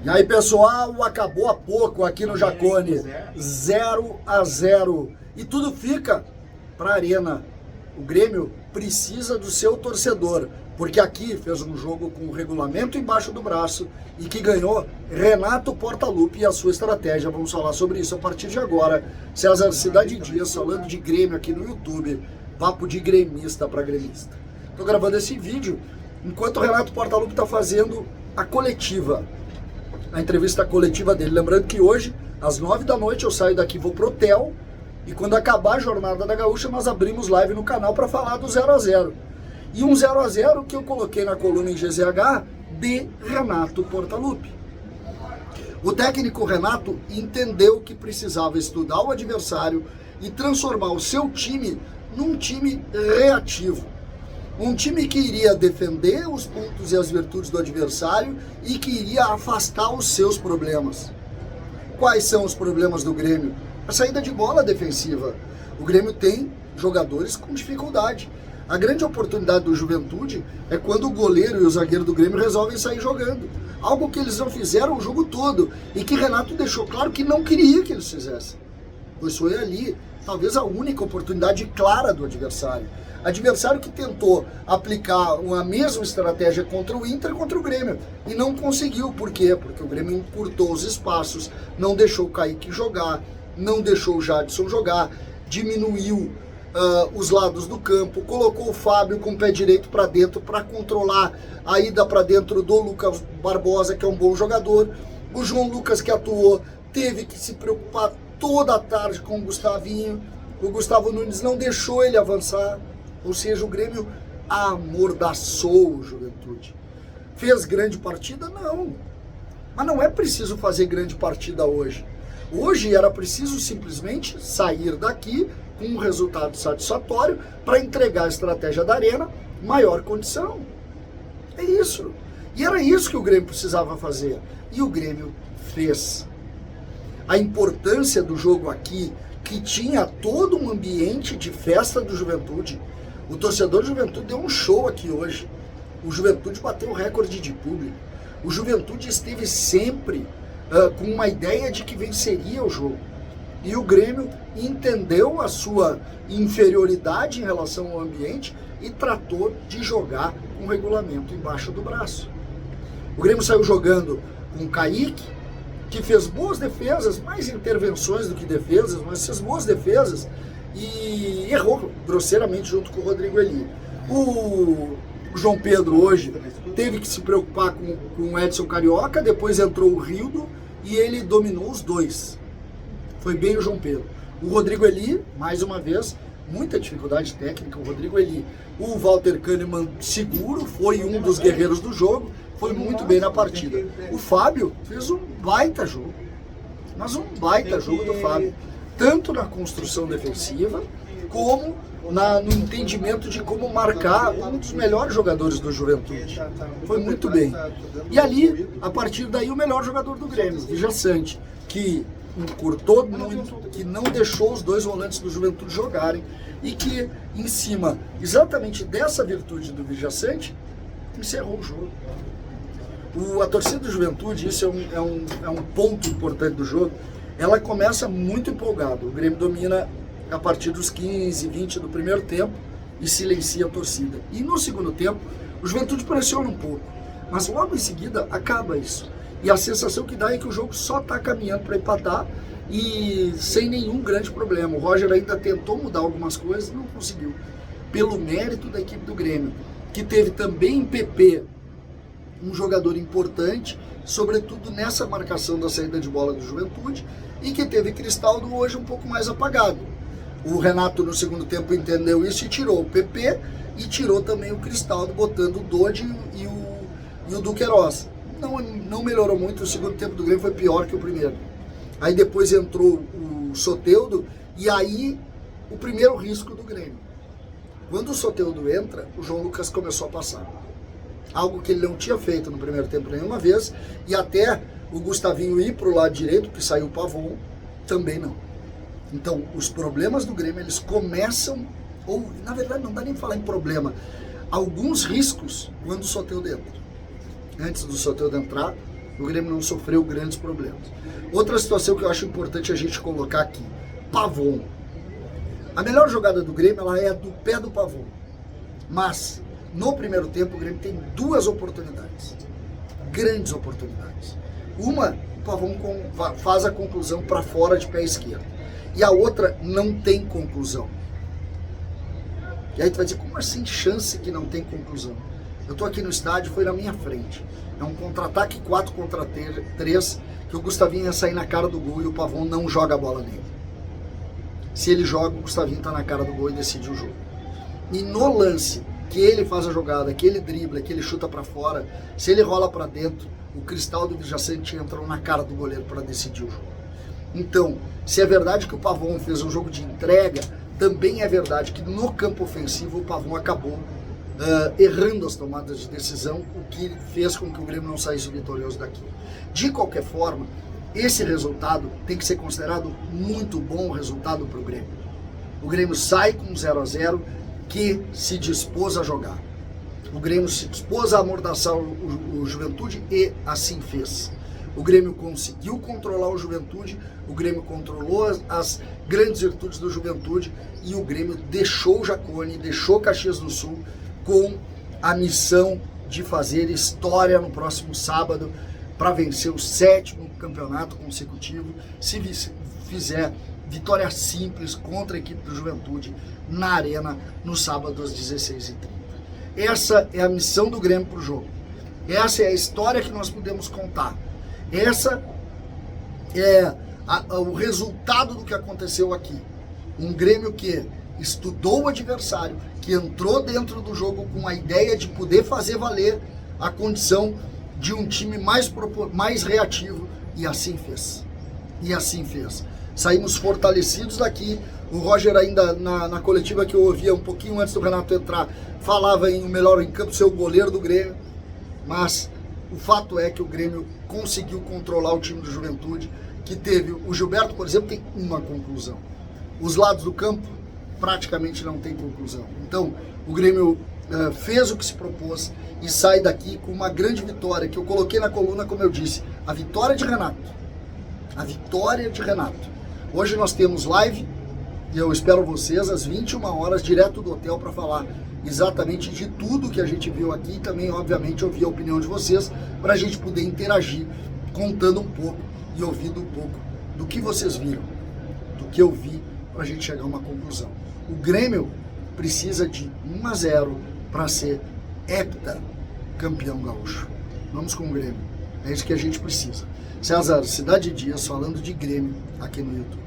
E aí, pessoal, acabou há pouco aqui no Jacone, 0-0. E tudo fica para a Arena. O Grêmio precisa do seu torcedor, porque aqui fez um jogo com o regulamento embaixo do braço e que ganhou Renato Portaluppi e a sua estratégia. Vamos falar sobre isso a partir de agora. César Cidade Dias falando de Grêmio aqui no YouTube. Papo de gremista para gremista. Estou gravando esse vídeo enquanto o Renato Portaluppi está fazendo a coletiva. A entrevista coletiva dele. Lembrando que hoje, às 9 da noite, eu saio daqui, vou pro hotel. E quando acabar a Jornada da Gaúcha, nós abrimos live no canal para falar do 0-0. E um 0-0 que eu coloquei na coluna em GZH de Renato Portaluppi. O técnico Renato entendeu que precisava estudar o adversário e transformar o seu time num time reativo. Um time que iria defender os pontos e as virtudes do adversário e que iria afastar os seus problemas. Quais são os problemas do Grêmio? A saída de bola defensiva. O Grêmio tem jogadores com dificuldade. A grande oportunidade do Juventude é quando o goleiro e o zagueiro do Grêmio resolvem sair jogando. Algo que eles não fizeram o jogo todo e que Renato deixou claro que não queria que eles fizessem. Pois foi ali, talvez a única oportunidade clara do adversário. Adversário que tentou aplicar a mesma estratégia contra o Inter e contra o Grêmio. E não conseguiu. Por quê? Porque o Grêmio encurtou os espaços, não deixou o Kaique jogar, não deixou o Jadson jogar, diminuiu os lados do campo, colocou o Fábio com o pé direito para dentro para controlar a ida para dentro do Lucas Barbosa, que é um bom jogador. O João Lucas, que atuou, teve que se preocupar toda a tarde com o Gustavinho. O Gustavo Nunes não deixou ele avançar. Ou seja, o Grêmio amordaçou o Juventude. Fez grande partida? Não. Mas não é preciso fazer grande partida hoje. Hoje era preciso simplesmente sair daqui com um resultado satisfatório para entregar a estratégia da Arena, maior condição. É isso. E era isso que o Grêmio precisava fazer. E o Grêmio fez. A importância do jogo aqui, que tinha todo um ambiente de festa do Juventude. O torcedor do Juventude deu um show aqui hoje. O Juventude bateu o recorde de público. O Juventude esteve sempre com uma ideia de que venceria o jogo. E o Grêmio entendeu a sua inferioridade em relação ao ambiente e tratou de jogar com o regulamento embaixo do braço. O Grêmio saiu jogando com o Kaique, que fez boas defesas, mais intervenções do que defesas, mas fez boas defesas e errou grosseiramente junto com o Rodrigo Eli. O João Pedro hoje teve que se preocupar com o Edson Carioca, depois entrou o Rildo e ele dominou os dois. Foi bem o João Pedro. O Rodrigo Eli, mais uma vez, muita dificuldade técnica, o Rodrigo Eli. O Walter Kahneman seguro, foi um dos guerreiros do jogo, foi muito bem na partida. O Fábio fez um baita jogo, mas um baita jogo do Fábio, tanto na construção defensiva, como no entendimento de como marcar um dos melhores jogadores do Juventude. Foi muito bem. E ali, a partir daí, o melhor jogador do Grêmio, Vijaçante, que encurtou muito, que não deixou os dois volantes do Juventude jogarem e que, em cima exatamente dessa virtude do Vijaçante, encerrou o jogo. A torcida do Juventude, isso é um ponto importante do jogo, ela começa muito empolgada. O Grêmio domina a partir dos 15, 20 do primeiro tempo e silencia a torcida. E no segundo tempo, o Juventude pressiona um pouco, mas logo em seguida acaba isso. E a sensação que dá é que o jogo só está caminhando para empatar e sem nenhum grande problema. O Roger ainda tentou mudar algumas coisas, não conseguiu. Pelo mérito da equipe do Grêmio, que teve também em PP um jogador importante, sobretudo nessa marcação da saída de bola do Juventude, e que teve Cristaldo hoje um pouco mais apagado. O Renato no segundo tempo entendeu isso e tirou o PP e tirou também o Cristaldo, botando o Dodi e o Duqueiroz. Não melhorou muito, o segundo tempo do Grêmio foi pior que o primeiro. Aí depois entrou o Soteldo e aí o primeiro risco do Grêmio. Quando o Soteldo entra, o João Lucas começou a passar. Algo que ele não tinha feito no primeiro tempo nenhuma vez, e até o Gustavinho ir para o lado direito, que saiu o Pavon, também não. Então, os problemas do Grêmio, eles começam, ou na verdade não dá nem falar em problema, alguns riscos quando o Soteldo entra. Antes do Soteldo entrar, O Grêmio não sofreu grandes problemas. Outra situação que eu acho importante a gente colocar aqui, Pavon. A melhor jogada do Grêmio, ela é do pé do Pavon. Mas, no primeiro tempo, o Grêmio tem duas oportunidades. Grandes oportunidades. Uma, o Pavon faz a conclusão para fora de pé esquerdo. E a outra não tem conclusão. E aí tu vai dizer, como assim chance que não tem conclusão? Eu tô aqui no estádio, foi na minha frente. É um contra-ataque 4 contra 3, que o Gustavinho ia sair na cara do gol e o Pavon não joga a bola nele. Se ele joga, o Gustavinho tá na cara do gol e decide o jogo. E no lance, que ele faz a jogada, que ele dribla, que ele chuta para fora, se ele rola para dentro, o Cristaldo e o Vijaçante entram na cara do goleiro para decidir o jogo. Então, se é verdade que o Pavon fez um jogo de entrega, também é verdade que no campo ofensivo o Pavon acabou errando as tomadas de decisão, o que fez com que o Grêmio não saísse vitorioso daqui. De qualquer forma, esse resultado tem que ser considerado muito bom resultado para o Grêmio. O Grêmio sai com 0-0 que se dispôs a jogar. O Grêmio se dispôs a amordaçar o Juventude e assim fez. O Grêmio conseguiu controlar o Juventude, o Grêmio controlou as grandes virtudes do Juventude e o Grêmio deixou o Jacone, deixou Caxias do Sul com a missão de fazer história no próximo sábado para vencer o 7º campeonato consecutivo, se fizer vitória simples contra a equipe do Juventude na Arena no sábado às 16h30. Essa é a missão do Grêmio para o jogo. Essa é a história que nós podemos contar. Essa é o resultado do que aconteceu aqui. Um Grêmio que estudou o adversário, que entrou dentro do jogo com a ideia de poder fazer valer a condição de um time mais reativo, e assim fez. E assim fez. Saímos fortalecidos daqui. O Roger ainda, na coletiva que eu ouvia um pouquinho antes do Renato entrar, falava em o melhor em campo ser o goleiro do Grêmio, mas o fato é que o Grêmio conseguiu controlar o time do Juventude, que teve, o Gilberto, por exemplo, tem uma conclusão. Os lados do campo praticamente não tem conclusão. Então, o Grêmio fez o que se propôs e sai daqui com uma grande vitória, que eu coloquei na coluna, como eu disse, a vitória de Renato. A vitória de Renato. Hoje nós temos live e eu espero vocês às 21 horas, direto do hotel, para falar exatamente de tudo que a gente viu aqui e também, obviamente, ouvir a opinião de vocês, para a gente poder interagir, contando um pouco e ouvindo um pouco do que vocês viram, do que eu vi, para a gente chegar a uma conclusão. O Grêmio precisa de 1-0 para ser heptacampeão gaúcho. Vamos com o Grêmio. É isso que a gente precisa. César, Cidade Dias falando de Grêmio aqui no YouTube.